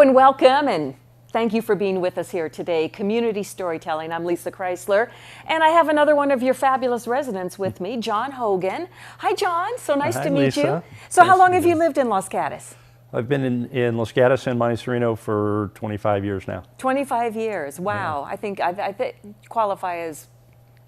Hello and welcome, and thank you for being with us here today. Community Storytelling. I'm Lissa Kreisler, and I have another one of your fabulous residents with me, John Hogan. Hi, John. So nice to meet you. So how long have you lived in Los Gatos? I've been in Los Gatos and Monte Sereno for 25 years now. 25 years. Wow. Yeah. I think I qualify as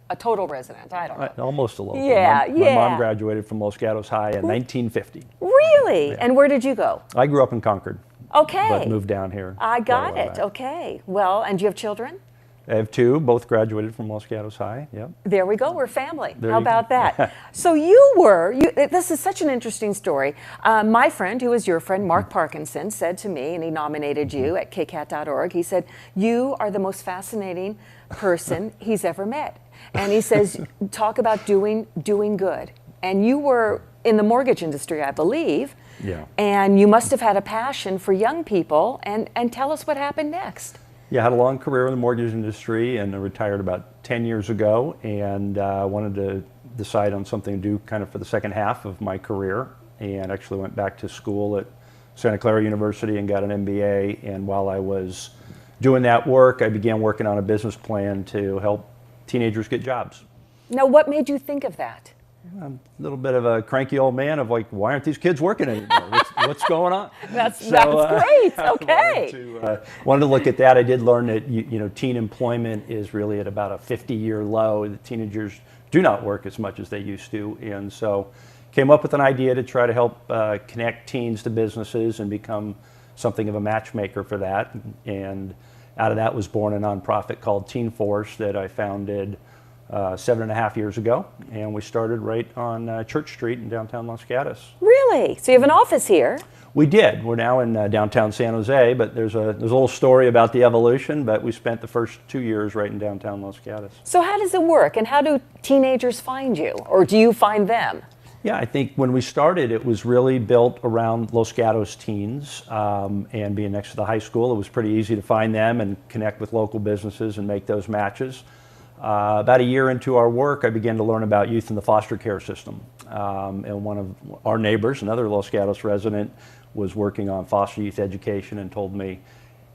a total resident. I don't know. Almost a local. Yeah, my mom graduated from Los Gatos High in 1950. Really? Yeah. And where did you go? I grew up in Concord. Okay. But moved down here. I got it. Okay. Well, and do you have children? I have two, both graduated from Los Gatos High. Yep. There we go. We're family. There How about that? So this is such an interesting story. My friend, who is your friend, Mark Parkinson, said to me, and he nominated you at KCAT.org, he said, you are the most fascinating person he's ever met. And he says, talk about doing good. And you were in the mortgage industry, I believe. Yeah. And you must have had a passion for young people. And tell us what happened next. Yeah, I had a long career in the mortgage industry and I retired about 10 years ago, and wanted to decide on something to do kind of for the second half of my career, and actually went back to school at Santa Clara University and got an MBA. And while I was doing that work, I began working on a business plan to help teenagers get jobs. Now, what made you think of that? I'm a little bit of a cranky old man of like, why aren't these kids working anymore? What's going on? That's great. Okay. Wanted to look at that. I did learn that teen employment is really at about a 50-year low. The teenagers do not work as much as they used to, and so came up with an idea to try to help connect teens to businesses and become something of a matchmaker for that. And out of that was born a nonprofit called TeenForce that I founded 7.5 years ago, and we started right on Church Street in downtown Los Gatos. Really? So you have an office here? We did. We're now in downtown San Jose, but there's a little story about the evolution, but we spent the first 2 years right in downtown Los Gatos. So how does it work, and how do teenagers find you, or do you find them? Yeah, I think when we started, it was really built around Los Gatos teens, and being next to the high school, it was pretty easy to find them and connect with local businesses and make those matches. About a year into our work, I began to learn about youth in the foster care system. And one of our neighbors, another Los Gatos resident, was working on foster youth education and told me,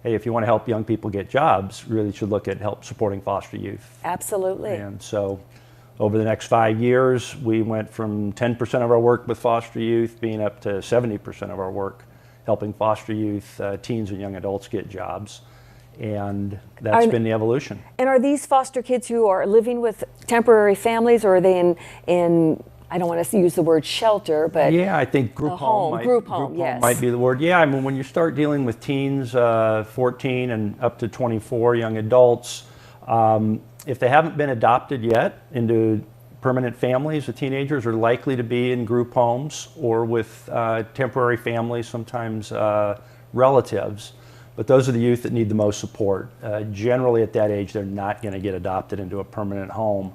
hey, if you want to help young people get jobs, really should look at help supporting foster youth. Absolutely. And so over the next 5 years, we went from 10% of our work with foster youth being up to 70% of our work helping foster youth, teens and young adults get jobs. And that's been the evolution. And are these foster kids who are living with temporary families, or are they in I don't want to use the word shelter, but yeah, I think group home might be the word. Yeah, I mean, when you start dealing with teens, 14 and up to 24 young adults, if they haven't been adopted yet into permanent families, the teenagers are likely to be in group homes or with temporary families, sometimes relatives. But those are the youth that need the most support. Generally at that age, they're not going to get adopted into a permanent home.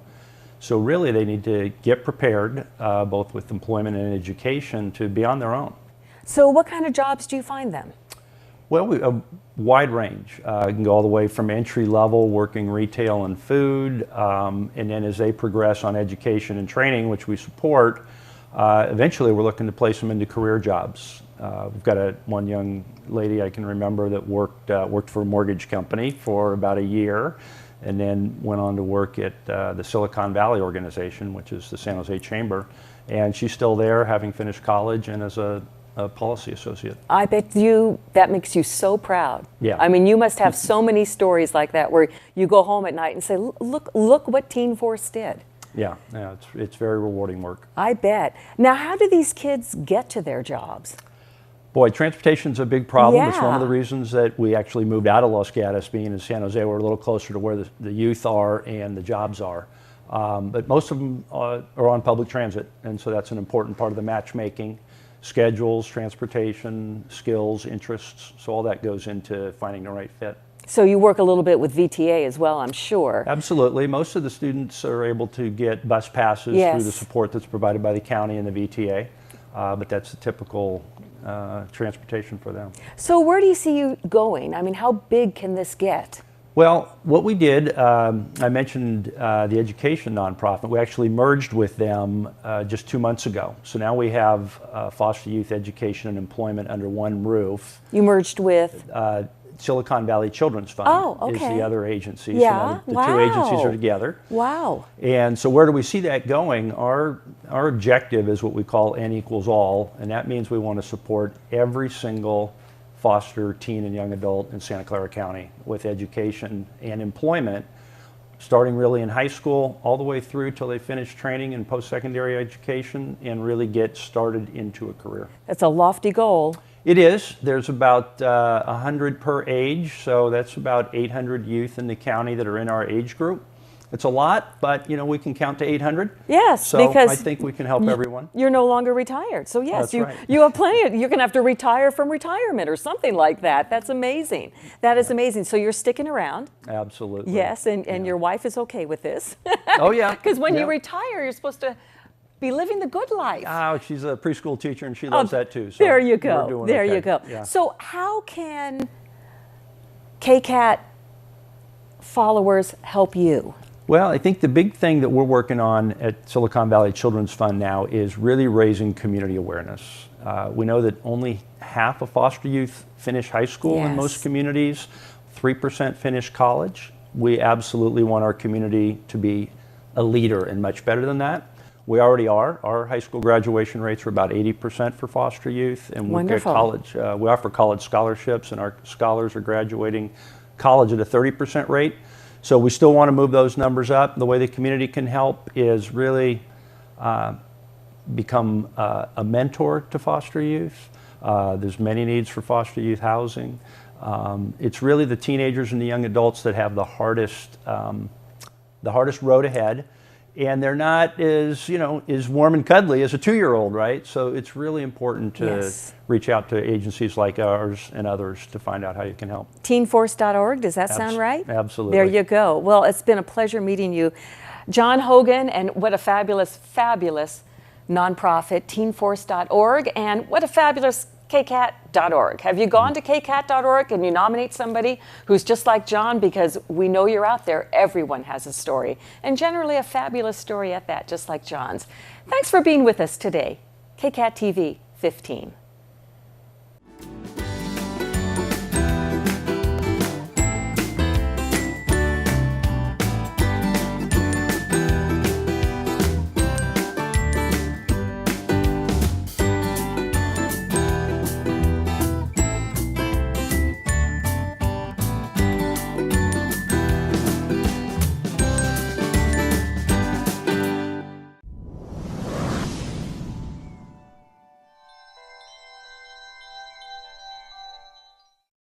So really they need to get prepared, both with employment and education, to be on their own. So what kind of jobs do you find them? Well, a wide range. It can go all the way from entry level, working retail and food, and then as they progress on education and training, which we support, eventually we're looking to place them into career jobs. We've got one young lady I can remember that worked for a mortgage company for about a year, and then went on to work at the Silicon Valley organization, which is the San Jose Chamber, and she's still there, having finished college and as a policy associate. I bet that makes you so proud. Yeah. I mean, you must have so many stories like that where you go home at night and say, look what TeenForce did. Yeah, it's very rewarding work. I bet. Now, how do these kids get to their jobs? Boy, transportation's a big problem. Yeah. It's one of the reasons that we actually moved out of Los Gatos. Being in San Jose, we're a little closer to where the youth are and the jobs are. But most of them are on public transit, and so that's an important part of the matchmaking. Schedules, transportation, skills, interests, so all that goes into finding the right fit. So you work a little bit with VTA as well, I'm sure. Absolutely. Most of the students are able to get bus passes through the support that's provided by the county and the VTA, but that's the typical transportation for them. So where do you see you going? I mean, how big can this get? Well, what we did, I mentioned the education nonprofit. We actually merged with them just 2 months ago. So now we have foster youth education and employment under one roof. You merged with? Silicon Valley Children's Fund is the other agency. Yeah, so the two agencies are together. Wow. And so where do we see that going? Our objective is what we call N equals all, and that means we want to support every single foster teen and young adult in Santa Clara County with education and employment, starting really in high school all the way through till they finish training and post-secondary education and really get started into a career. That's a lofty goal. It is. There's about 100 per age, so that's about 800 youth in the county that are in our age group. It's a lot, but you know, we can count to 800. Yes, so because I think we can help everyone. You're no longer retired. So yes, That's right. you have plenty of, you're going to have to retire from retirement or something like that. That's amazing. That is amazing. So you're sticking around. Absolutely. Yes, and your wife is okay with this. Oh yeah. Because when you retire, you're supposed to be living the good life. Oh, she's a preschool teacher and she loves that too. So there you go. There you go. Yeah. So how can KCAT followers help you? Well, I think the big thing that we're working on at Silicon Valley Children's Fund now is really raising community awareness. We know that only half of foster youth finish high school in most communities, 3% finish college. We absolutely want our community to be a leader and much better than that. We already are. Our high school graduation rates are about 80% for foster youth, and we get college. We offer college scholarships, and our scholars are graduating college at a 30% rate. So we still want to move those numbers up. The way the community can help is really become a mentor to foster youth. There's many needs for foster youth housing. It's really the teenagers and the young adults that have the hardest road ahead. And they're not as warm and cuddly as a 2-year-old, right? So it's really important to reach out to agencies like ours and others to find out how you can help. TeenForce.org, does that sound right? Absolutely. There you go. Well, it's been a pleasure meeting you. John Hogan, and what a fabulous, fabulous nonprofit, TeenForce.org, and what a fabulous KCAT.org. Have you gone to KCAT.org and you nominate somebody who's just like John? Because we know you're out there. Everyone has a story, and generally a fabulous story at that, just like John's. Thanks for being with us today. KCAT TV 15.